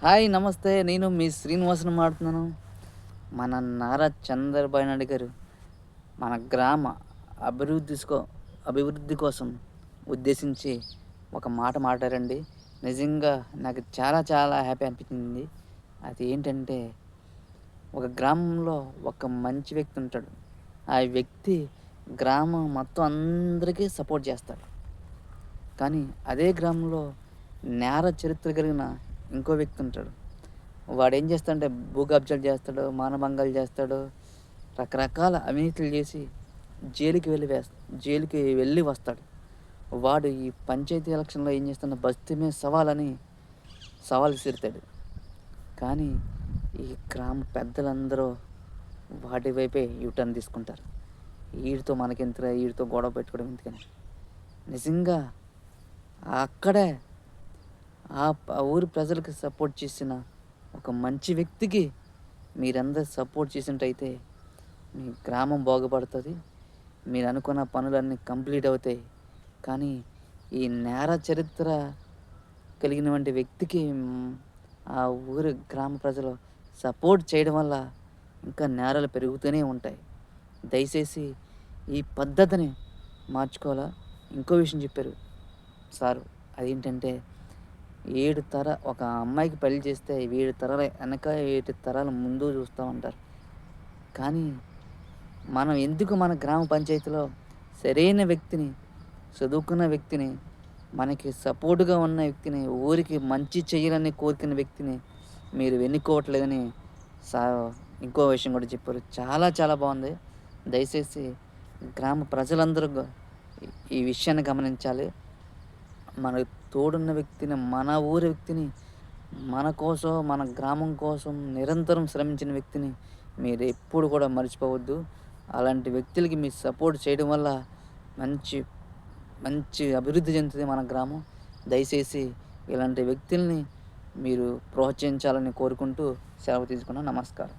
Hi నమస్తే. నేను మీ శ్రీనివాసుని మాట్లాడుతున్నాను. మన నారా చంద్రబాబు నాయుడు గారు మన గ్రామ అభివృద్ధిస్కో అభివృద్ధి కోసం ఉద్దేశించి ఒక మాట మాట్లాడారండి. నిజంగా నాకు చాలా చాలా హ్యాపీ అనిపించింది. అది ఏంటంటే, ఒక గ్రామంలో ఒక మంచి వ్యక్తి ఉంటాడు. ఆ వ్యక్తి గ్రామం మొత్తం అందరికీ సపోర్ట్ చేస్తాడు. కానీ అదే గ్రామంలో నేర చరిత్ర కలిగిన ఇంకో వ్యక్తి ఉంటాడు. వాడేం చేస్తాడంటే భూ కబ్జాలు చేస్తాడు, మానభంగాలు చేస్తాడు, రకరకాల అవినీతులు చేసి జైలుకి వెళ్ళి వస్తాడు. వాడు ఈ పంచాయతీ ఎలక్షన్‌లో ఏం చేస్తాడంటే బస్తీ మే సవాల్ విసురుతాడు. కానీ ఈ గ్రామ పెద్దలందరూ వాడి వైపే యూటర్న్ తీసుకుంటారు. ఈడితో మనకెందుకురా, ఈడితో గొడవ పెట్టుకోవడం ఎందుకని. నిజంగా అక్కడే ఆ ఊరి ప్రజలకు సపోర్ట్ చేసిన ఒక మంచి వ్యక్తికి మీరందరూ సపోర్ట్ చేసినట్టయితే మీ గ్రామం బాగుపడుతుంది. మీరు అనుకున్న పనులన్నీ కంప్లీట్ అవుతాయి. కానీ ఈ నేర చరిత్ర కలిగినటువంటి వ్యక్తికి ఆ ఊరి గ్రామ ప్రజలు సపోర్ట్ చేయడం వల్ల ఇంకా నేరాలు పెరుగుతూనే ఉంటాయి. దయచేసి ఈ పద్ధతిని మార్చుకోవాలా. ఇంకో విషయం చెప్పారు సారు. అదేంటంటే, ఒక అమ్మాయికి పెళ్లి చేస్తే 7 తరాల వెనక, 7 తరాల ముందు చూస్తూ ఉంటారు. కానీ మనం ఎందుకు మన గ్రామ పంచాయతీలో సరైన వ్యక్తిని, చదువుకున్న వ్యక్తిని, మనకి సపోర్ట్‌గా ఉన్న వ్యక్తిని, ఊరికి మంచి చేయాలని కోరుకున్న వ్యక్తిని మీరు ఎన్నుకోవట్లేదని సా ఇంకో విషయం కూడా చెప్పారు. చాలా చాలా బాగుంది. దయచేసి గ్రామ ప్రజలందరూ ఈ విషయాన్ని గమనించాలి. మనకు తోడున్న వ్యక్తిని, మన ఊరి వ్యక్తిని, మన కోసం, మన గ్రామం కోసం నిరంతరం శ్రమించిన వ్యక్తిని మీరెప్పుడు కూడా మర్చిపోవద్దు. అలాంటి వ్యక్తులకి మీరు సపోర్ట్ చేయడం వల్ల మంచి మంచి అభివృద్ధి చెందుతుంది మన గ్రామం. దయచేసి ఇలాంటి వ్యక్తుల్ని మీరు ప్రోత్సహించాలని కోరుకుంటూ సెలవు తీసుకున్నాను. నమస్కారం.